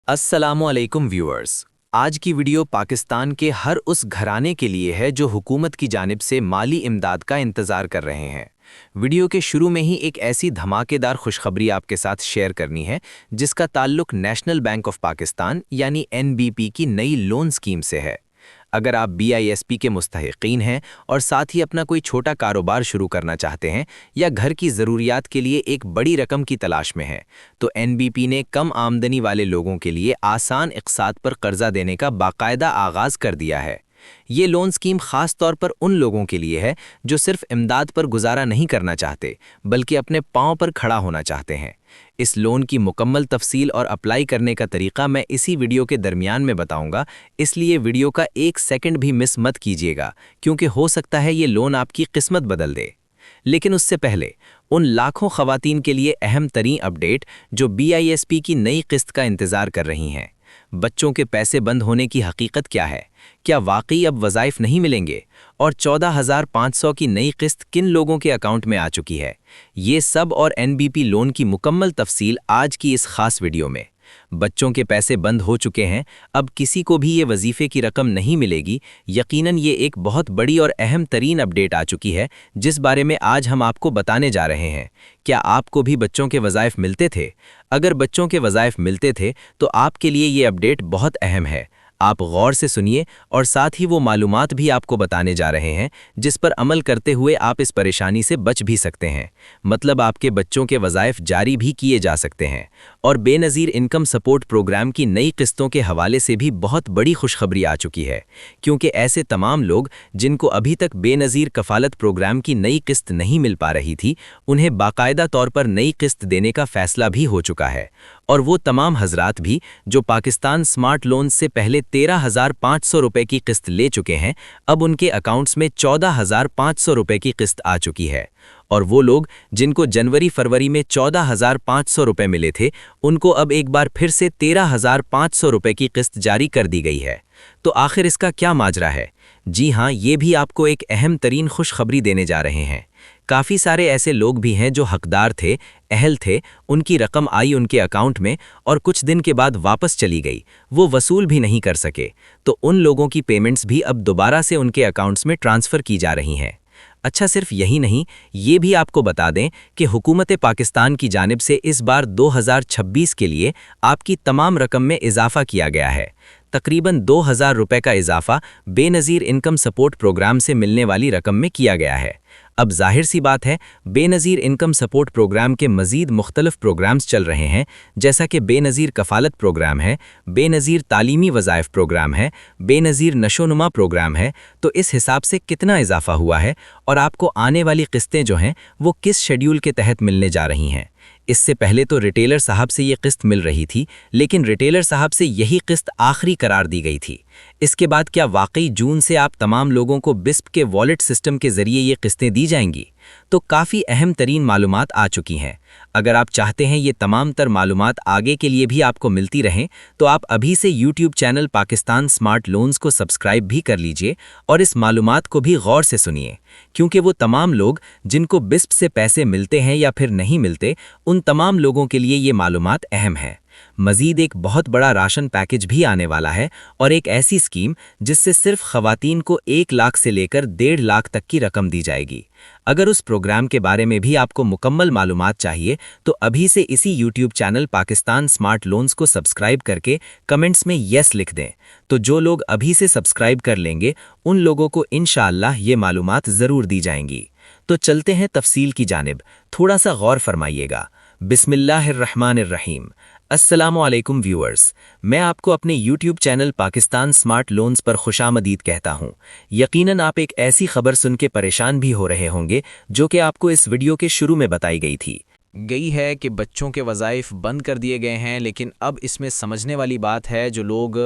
अस्सलामुअलैकुम व्यूअर्स। आज की वीडियो पाकिस्तान के हर उस घराने के लिए है जो हुकूमत की जानिब से माली इमदाद का इंतज़ार कर रहे हैं। वीडियो के शुरू में ही एक ऐसी धमाकेदार खुशखबरी आपके साथ शेयर करनी है जिसका ताल्लुक नेशनल बैंक ऑफ पाकिस्तान यानी NBP की नई लोन स्कीम से है। अगर आप BISP के मुस्तहिकीन हैं और साथ ही अपना कोई छोटा कारोबार शुरू करना चाहते हैं या घर की ज़रूरियात के लिए एक बड़ी रकम की तलाश में हैं, तो NBP ने कम आमदनी वाले लोगों के लिए आसान इक़सात पर कर्जा देने का बाकायदा आगाज़ कर दिया है। ये लोन स्कीम ख़ास तौर पर उन लोगों के लिए है जो सिर्फ इमदाद पर गुजारा नहीं करना चाहते बल्कि अपने पाँव पर खड़ा होना चाहते हैं। इस लोन की मुकम्मल तफसील और अप्लाई करने का तरीका मैं इसी वीडियो के दरमियान में बताऊंगा, इसलिए वीडियो का एक सेकंड भी मिस मत कीजिएगा क्योंकि हो सकता है ये लोन आपकी किस्मत बदल दे। लेकिन उससे पहले उन लाखों ख़वातीन के लिए अहम तरीन अपडेट जो BISP की नई किस्त का इंतज़ार कर रही हैं। बच्चों के पैसे बंद होने की हकीकत क्या है? क्या वाकई अब वज़ाइफ नहीं मिलेंगे? और 14,500 की नई किस्त किन लोगों के अकाउंट में आ चुकी है? ये सब और NBP लोन की मुकम्मल तफसील आज की इस खास वीडियो में। बच्चों के पैसे बंद हो चुके हैं, अब किसी को भी ये वजीफे की रकम नहीं मिलेगी। यकीनन ये एक बहुत बड़ी और अहम तरीन अपडेट आ चुकी है जिस बारे में आज हम आपको बताने जा रहे हैं। क्या आपको भी बच्चों के वज़ाइफ मिलते थे? अगर बच्चों के वज़ाइफ मिलते थे तो आपके लिए ये अपडेट बहुत अहम है। आप गौर से सुनिए और साथ ही वो मालूमात भी आपको बताने जा रहे हैं जिस पर अमल करते हुए आप इस परेशानी से बच भी सकते हैं। मतलब आपके बच्चों के वज़ाइफ जारी भी किए जा सकते हैं। और बेनज़ीर इनकम सपोर्ट प्रोग्राम की नई किस्तों के हवाले से भी बहुत बड़ी खुशखबरी आ चुकी है, क्योंकि ऐसे तमाम लोग जिनको अभी तक बेनज़ीर कफ़ालत प्रोग्राम की नई किस्त नहीं मिल पा रही थी, उन्हें बाकायदा तौर पर नई किस्त देने का फ़ैसला भी हो चुका है। और वो तमाम हजरात भी जो पाकिस्तान स्मार्ट लोन से पहले 13,500 रुपए की किस्त ले चुके हैं, अब उनके अकाउंट्स में 14,500 रुपए की किस्त आ चुकी है। और वो लोग जिनको जनवरी-फरवरी में 14,500 रुपए मिले थे, उनको अब एक बार फिर से 13,500 रुपए की किस्त जारी कर दी गई है। तो आखिर इसका क्या माजरा है? जी हाँ, ये भी आपको एक अहम तरीन खुशखबरी देने जा रहे हैं। काफ़ी सारे ऐसे लोग भी हैं जो हकदार थे, अहल थे, उनकी रकम आई उनके अकाउंट में और कुछ दिन के बाद वापस चली गई, वो वसूल भी नहीं कर सके। तो उन लोगों की पेमेंट्स भी अब दोबारा से उनके अकाउंट्स में ट्रांसफ़र की जा रही हैं। अच्छा, सिर्फ यही नहीं, ये भी आपको बता दें कि हुकूमत पाकिस्तान की जानिब से इस बार 2026 के लिए आपकी तमाम रकम में इजाफा किया गया है। तकरीबन 2,000 रुपए का इजाफा बेनज़ीर इनकम सपोर्ट प्रोग्राम से मिलने वाली रकम में किया गया है। अब जाहिर सी बात है, बेनज़ीर इनकम सपोर्ट प्रोग्राम के मज़ीद मुख्तलिफ प्रोग्राम्स चल रहे हैं, जैसा कि बेनज़ीर कफ़ालत प्रोग्राम है, बेनज़ीर तालीमी वज़ाइफ प्रोग्राम है, बेनज़ीर नशोनुमा प्रोग्राम है। तो इस हिसाब से कितना इजाफा हुआ है और आपको आने वाली किस्तें जो हैं वो किस शेड्यूल के तहत मिलने जा रही हैं? इससे पहले तो रिटेलर साहब से ये किस्त मिल रही थी, लेकिन रिटेलर साहब से यही किस्त आखिरी करार दी गई थी। इसके बाद क्या वाकई जून से आप तमाम लोगों को BISP के वॉलेट सिस्टम के ज़रिए ये किस्तें दी जाएंगी? तो काफ़ी अहम तरीन मालूमात आ चुकी हैं। अगर आप चाहते हैं ये तमाम तर मालूमात आगे के लिए भी आपको मिलती रहें, तो आप अभी से YouTube channel Pakistan smart loans को सब्सक्राइब भी कर लीजिए और इस मालूमात को भी गौर से सुनिए, क्योंकि वो तमाम लोग जिनको BISP से पैसे मिलते हैं या फिर नहीं मिलते, उन तमाम लोगों के लिए ये मालूमात अहम है। मज़ीद एक बहुत बड़ा राशन पैकेज भी आने वाला है और एक ऐसी स्कीम जिससे सिर्फ ख़वातीन को 1 लाख से लेकर 1.5 लाख तक की रकम दी जाएगी। अगर उस प्रोग्राम के बारे में भी आपको मुकम्मल मालूमात चाहिए तो अभी से इसी YouTube channel Pakistan smart loans को सब्सक्राइब करके कमेंट्स में यस लिख दें। तो जो लोग अभी से सब्सक्राइब कर लेंगे उन लोगों को इंशाअल्लाह ये मालूमात ज़रूर दी जाएंगी। तो चलते हैं तफसील की जानिब, थोड़ा सा गौर फरमाइएगा। बिस्मिल्लाहिर्रहमानिर्रहीम। अस्सलामुअलैकुम व्यूअर्स, मैं आपको अपने YouTube channel Pakistan smart loans पर खुशामदीद कहता हूं। यकीनन आप एक ऐसी खबर सुन के परेशान भी हो रहे होंगे जो कि आपको इस वीडियो के शुरू में बताई गई है कि बच्चों के वज़ाइफ बंद कर दिए गए हैं। लेकिन अब इसमें समझने वाली बात है, जो लोग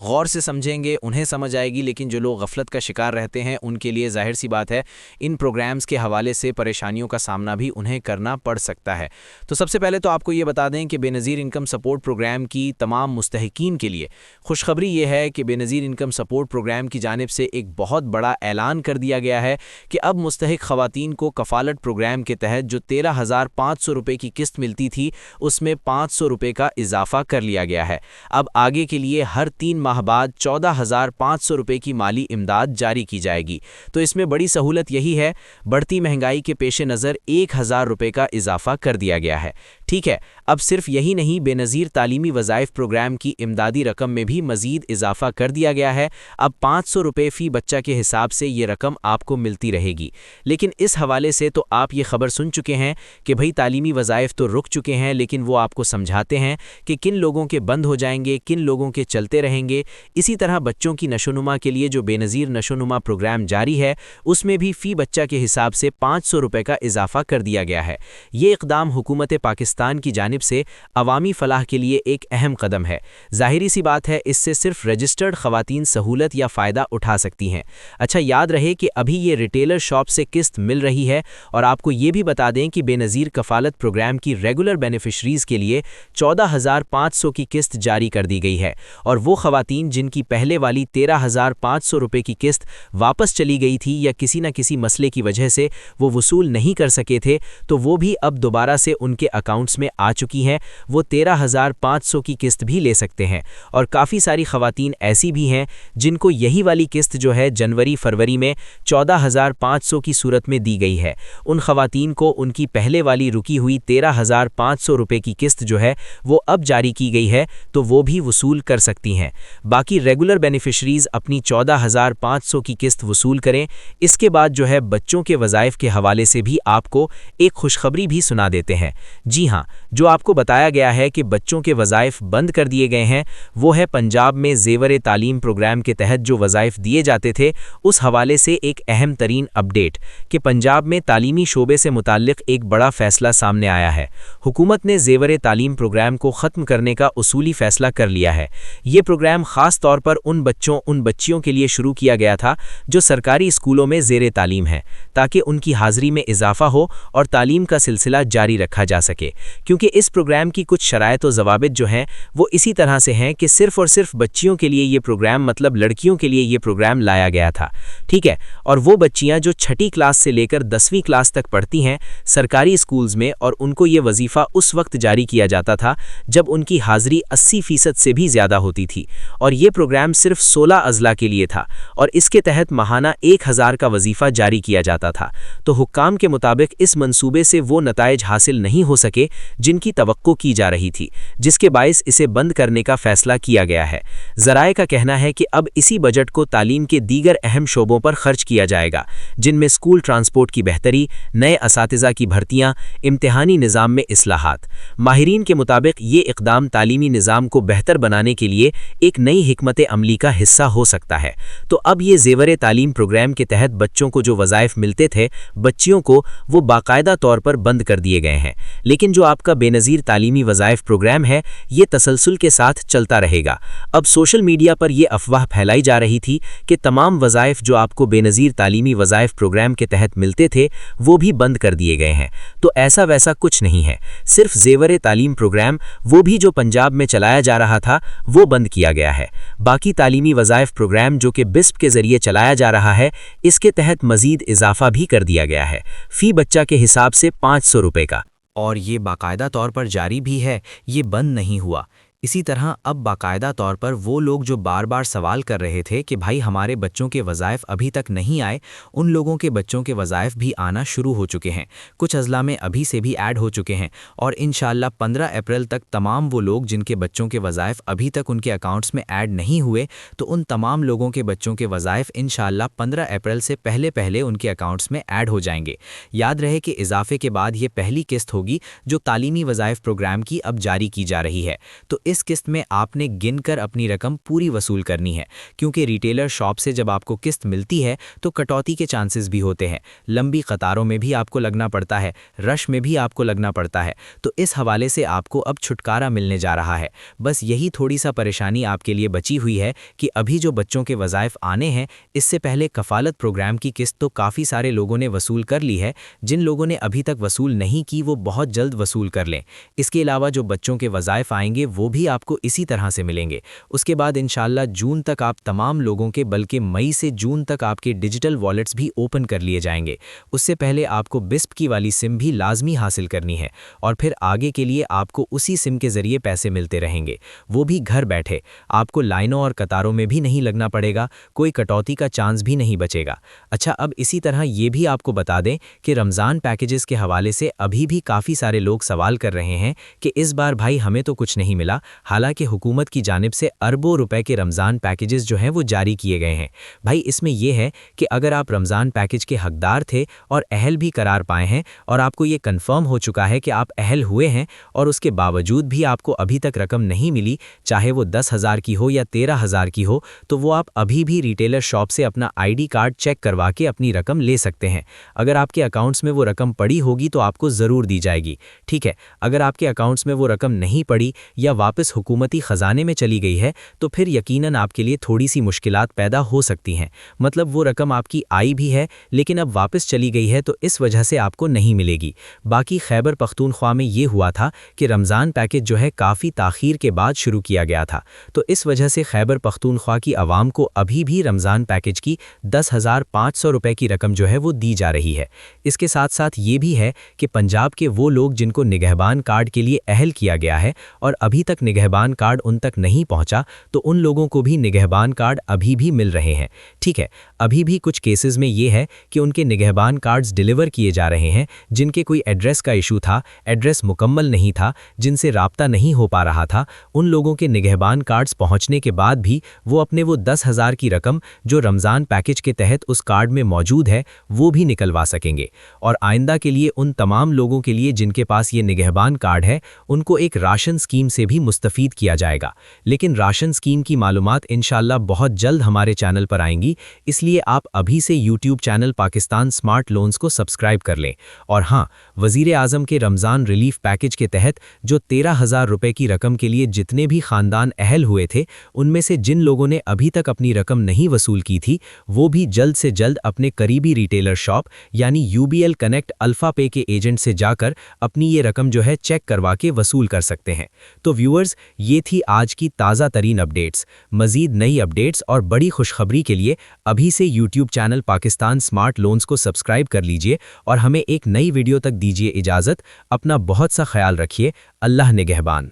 गौर से समझेंगे उन्हें समझ आएगी, लेकिन जो लोग गफलत का शिकार रहते हैं उनके लिए ज़ाहिर सी बात है इन प्रोग्राम्स के हवाले से परेशानियों का सामना भी उन्हें करना पड़ सकता है। तो सबसे पहले तो आपको ये बता दें कि बेनज़ीर इनकम सपोर्ट प्रोग्राम की तमाम मुस्तहिकीन के लिए खुशखबरी ये है कि बेनज़ीर इनकम सपोर्ट प्रोग्राम की जानिब से एक बहुत बड़ा ऐलान कर दिया गया है कि अब मुस्तहिक ख़वातीन को कफ़ालत प्रोग्राम के तहत जो 13,500 रुपए की किस्त मिलती थी उसमें 500 रुपए का इजाफा कर लिया गया है। अब आगे के लिए हर 3 माह बाद 14,500 रुपए की माली इमदाद जारी की जाएगी। तो इसमें बड़ी सहूलत यही है, बढ़ती महंगाई के पेश नज़र 1,000 रुपए का इजाफा कर दिया गया है। ठीक है, अब सिर्फ यही नहीं, बेनज़ीर तालीमी वज़ाइफ प्रोग्राम की इमदादी रकम में भी मज़ीद इजाफा कर दिया गया है। अब 500 रुपए फ़ी बच्चा के हिसाब से ये रकम आपको मिलती रहेगी। लेकिन इस हवाले से तो आप ये खबर सुन चुके हैं कि भाई तालीमी वज़ाइफ तो रुक चुके हैं, लेकिन वो आपको समझाते हैं कि किन लोगों के बंद हो जाएंगे, किन लोगों के चलते रहेंगे। इसी तरह बच्चों की नशोनुमा के लिए जो बेनज़ीर नशोनुमा प्रोग्राम जारी है उसमें भी फ़ी बच्चा के हिसाब से 500 रुपए का इजाफा कर दिया गया है। ये इक़दाम हुकूमत पाकिस्तान की जानिब से अवामी फ़लाह के लिए एक अहम कदम है। ज़ाहिरी सी बात है, इससे सिर्फ रजिस्टर्ड ख़वातीन सहूलत या फ़ायदा उठा सकती हैं। अच्छा, याद रहे कि अभी ये रिटेलर शॉप से किस्त मिल रही है। और आपको ये भी बता दें कि बेनज़ीर कफ़ालत प्रोग्राम की रेगुलर बेनिफिशरीज़ के लिए 14,500 की किस्त जारी कर दी गई है। और वो ख़वातीन जिनकी पहले वाली 13,500 रुपए की किस्त वापस चली गई थी या किसी न किसी मसले की वजह से वो वसूल नहीं कर सके थे, तो वो भी अब दोबारा से उनके अकाउंट्स में आ चुकी हैं। वो 13,500 की किस्त भी ले सकते हैं। और काफ़ी सारी ख़वातीन ऐसी भी हैं जिनको यही वाली किस्त जो है जनवरी फरवरी में 14,500 की सूरत में दी गई है। उन ख़वातीन को उनकी पहले वाली रुकी हुई 13,500 रुपए की किस्त जो है वो अब जारी की गई है, तो वो भी वसूल कर सकती हैं। बाकी रेगुलर बेनिफिशरीज़ अपनी 14,500 की किस्त वसूल करें। इसके बाद जो है बच्चों के वज़ाइफ के हवाले से भी आपको एक खुशखबरी भी सुना देते हैं। जी हाँ, जो आपको बताया गया है कि बच्चों के वज़ाइफ बंद कर दिए गए हैं, वो है पंजाब में ज़ेवर तालीम प्रोग्राम के तहत जो वज़ाइफ दिए जाते थे उस हवाले से एक अहम तरीन अपडेट कि पंजाब में तालीमी शोबे से मुताल्लिक़ एक बड़ा फ़ैसला सामने आया है। हुकूमत ने ज़ेवर तालीम प्रोग्राम को ख़त्म करने का उसूली फ़ैसला कर लिया है। ये प्रोग्राम ख़ास तौर पर उन बच्चियों के लिए शुरू किया गया था जो सरकारी स्कूलों में ज़ेर तालीम हैं, ताकि उनकी हाज़िरी में इजाफ़ा हो और तालीम का सिलसिला जारी रखा जा सके। क्योंकि इस प्रोग्राम की कुछ शराइत व ज़वाबित जो हैं वो इसी तरह से हैं कि सिर्फ़ और सिर्फ बच्चियों के लिए ये प्रोग्राम, मतलब लड़कियों के लिए ये प्रोग्राम लाया गया था। ठीक है, और वो बच्चियां जो 6ठी क्लास से लेकर 10वीं क्लास तक पढ़ती हैं सरकारी स्कूल्स में, और उनको ये वजीफ़ा उस वक्त जारी किया जाता था जब उनकी हाज़िरी 80% से भी ज़्यादा होती थी। और ये प्रोग्राम सिर्फ 16 अज़ला के लिए था और इसके तहत माहाना 1000 का वजीफ़ा जारी किया जाता था। तो हुक्काम के मुताबिक इस मंसूबे से वो नताइज हासिल नहीं हो सके जिनकी तवक्को की जा रही थी, जिसके बायस इसे बंद करने का फ़ैसला किया गया है। ज़राए का कहना है कि अब इसी बजट को तालीम के दीगर अहम शोबों पर खर्च किया जाएगा, जिनमें स्कूल ट्रांसपोर्ट की बेहतरी, नए असातिज़ा की भर्तियाँ, इम्तिहानी निज़ाम में इस्लाहात। माहिरीन के मुताबिक ये इक़दाम तालीमी निज़ाम को बेहतर बनाने के लिए एक नई हिकमत अमली का हिस्सा हो सकता है। तो अब ये ज़ेवर तालीम प्रोग्राम के तहत बच्चों को जो वज़ाइफ मिलते थे बच्चियों को, वो बाकायदा तौर पर बंद कर दिए गए हैं। लेकिन जो आपका बेनज़ीर तालीमी वज़ाइफ प्रोग्राम है ये तसलसल के साथ चलता रहेगा। अब सोशल मीडिया पर यह अफवाह फैलाई जा रही थी कि तमाम वज़ाइफ जो आपको बेनज़ीर तालीमी वज़ाइफ प्रोग्राम के तहत मिलते थे वो भी बंद कर दिए गए हैं। तो ऐसा वैसा कुछ नहीं है, सिर्फ ज़ेवर तालीम प्रोग्राम वो भी जो पंजाब में चलाया जा रहा था वो बंद किया गया है। बाकी तालीमी वज़ाइफ प्रोग्राम जो कि बिस्प के ज़रिए चलाया जा रहा है इसके तहत मज़ीद इजाफा भी कर दिया गया है, फ़ी बच्चा के हिसाब से 500 रुपए का। और ये बाकायदा तौर पर जारी भी है, ये बंद नहीं हुआ। इसी तरह अब बाकायदा तौर पर वो लोग जो बार बार सवाल कर रहे थे कि भाई हमारे बच्चों के वज़ाइफ अभी तक नहीं आए, उन लोगों के बच्चों के वज़ाइफ भी आना शुरू हो चुके हैं। कुछ अज़ला में अभी से भी ऐड हो चुके हैं और इंशाअल्लाह 15 अप्रैल तक तमाम वो लोग जिनके बच्चों के वज़ाइफ अभी तक उनके अकाउंट्स में ऐड नहीं हुए, तो उन तमाम लोगों के बच्चों के वज़ाइफ इंशाअल्लाह 15 अप्रैल से पहले उनके अकाउंट्स में ऐड हो जाएंगे। याद रहे कि इजाफे के बाद ये पहली किस्त होगी जो तालीमी वज़ाइफ प्रोग्राम की अब जारी की जा रही है। तो इस किस्त में आपने गिनकर अपनी रकम पूरी वसूल करनी है, क्योंकि रिटेलर शॉप से जब आपको किस्त मिलती है तो कटौती के चांसेस भी होते हैं, लंबी कतारों में भी आपको लगना पड़ता है, रश में भी आपको लगना पड़ता है। तो इस हवाले से आपको अब छुटकारा मिलने जा रहा है। बस यही थोड़ी सा परेशानी आपके लिए बची हुई है कि अभी जो बच्चों के वज़ाइफ आने हैं इससे पहले कफ़ालत प्रोग्राम की किस्त तो काफ़ी सारे लोगों ने वसूल कर ली है। जिन लोगों ने अभी तक वसूल नहीं की वो बहुत जल्द वसूल कर लें। इसके अलावा जो बच्चों के वज़ाइफ आएंगे वो بھی आपको इसी तरह से मिलेंगे। उसके बाद इंशाल्लाह जून तक आप तमाम लोगों के, बल्कि मई से जून तक आपके डिजिटल वॉलेट्स भी ओपन कर लिए जाएंगे। उससे पहले आपको बिस्प की वाली सिम भी लाजमी हासिल करनी है और फिर आगे के लिए आपको उसी सिम के ज़रिए पैसे मिलते रहेंगे, वो भी घर बैठे। आपको लाइनों और कतारों में भी नहीं लगना पड़ेगा, कोई कटौती का चांस भी नहीं बचेगा। अच्छा, अब इसी तरह ये भी आपको बता दें कि रमज़ान पैकेजेस के हवाले से अभी भी काफ़ी सारे लोग सवाल कर रहे हैं कि इस बार भाई हमें तो कुछ नहीं मिला, हालांकि हुकूमत की जानिब से अरबों रुपए के रमज़ान पैकेजेस जो हैं वो जारी किए गए हैं। भाई इसमें यह है कि अगर आप रमज़ान पैकेज के हकदार थे और अहल भी करार पाए हैं और आपको ये कन्फर्म हो चुका है कि आप अहल हुए हैं और उसके बावजूद भी आपको अभी तक रकम नहीं मिली, चाहे वो 10,000 की हो या 13,000 की हो, तो वो आप अभी भी रिटेलर शॉप से अपना ID कार्ड चेक करवा के अपनी रकम ले सकते हैं। अगर आपके अकाउंट्स में वो रकम पड़ी होगी तो आपको ज़रूर दी जाएगी, ठीक है। अगर आपके अकाउंट्स में वो रकम नहीं पड़ी या वापस हुकूमती ख़जाने में चली गई है तो फिर यकीनन आपके लिए थोड़ी सी मुश्किलात पैदा हो सकती हैं। मतलब वो रकम आपकी आई भी है लेकिन अब वापस चली गई है, तो इस वजह से आपको नहीं मिलेगी। बाकी खैबर पख्तूनख्वा में ये हुआ था कि रमज़ान पैकेज जो है काफ़ी ताख़ीर के बाद शुरू किया गया था, तो इस वजह से खैबर पख्तूनख्वा की आवाम को अभी भी रमज़ान पैकेज की 10,500 रुपये की रकम जो है वो दी जा रही है। इसके साथ साथ ये भी है कि पंजाब के वो लोग जिनको निगहबान कार्ड के लिए अहल किया गया है और अभी तक निगहबान कार्ड उन तक नहीं पहुंचा, तो उन लोगों को भी निगहबान कार्ड अभी भी मिल रहे हैं, ठीक है। अभी भी कुछ केसेस में ये है कि उनके निगहबान कार्ड्स डिलीवर किए जा रहे हैं जिनके कोई एड्रेस का इशू था, एड्रेस मुकम्मल नहीं था, जिनसे राब्ता नहीं हो पा रहा था, उन लोगों के निगहबान कार्ड्स पहुंचने के बाद भी वो अपने वो 10,000 की रकम जो रमज़ान पैकेज के तहत उस कार्ड में मौजूद है वो भी निकलवा सकेंगे। और आइंदा के लिए उन तमाम लोगों के लिए जिनके पास ये निगहबान कार्ड है, उनको एक राशन स्कीम से भी मुस्तफ़ीद किया जाएगा। लेकिन राशन स्कीम की मालूमात इंशाल्लाह बहुत जल्द हमारे चैनल पर आएंगी, इसलिए आप अभी से YouTube channel Pakistan smart loans को सब्सक्राइब कर लें। और हाँ, वज़ीर आज़म के रमज़ान रिलीफ पैकेज के तहत जो 13,000 रुपये की रकम के लिए जितने भी ख़ानदान अहल हुए थे, उनमें से जिन लोगों ने अभी तक अपनी रकम नहीं वसूल की थी, वो भी जल्द से जल्द अपने करीबी रिटेलर शॉप यानी UBL कनेक्ट अल्फ़ा पे के एजेंट से जाकर अपनी ये रकम जो है चेक करवा के वसूल कर सकते हैं। तो व्यूअर्स, ये थी आज की ताज़ा तरीन अपडेट्स। मज़ीद नई अपडेट्स और बड़ी खुशखबरी के लिए अभी से YouTube channel Pakistan smart loans को सब्सक्राइब कर लीजिए और हमें एक नई वीडियो तक दीजिए इजाज़त। अपना बहुत सा ख्याल रखिए। अल्लाह निगहबान।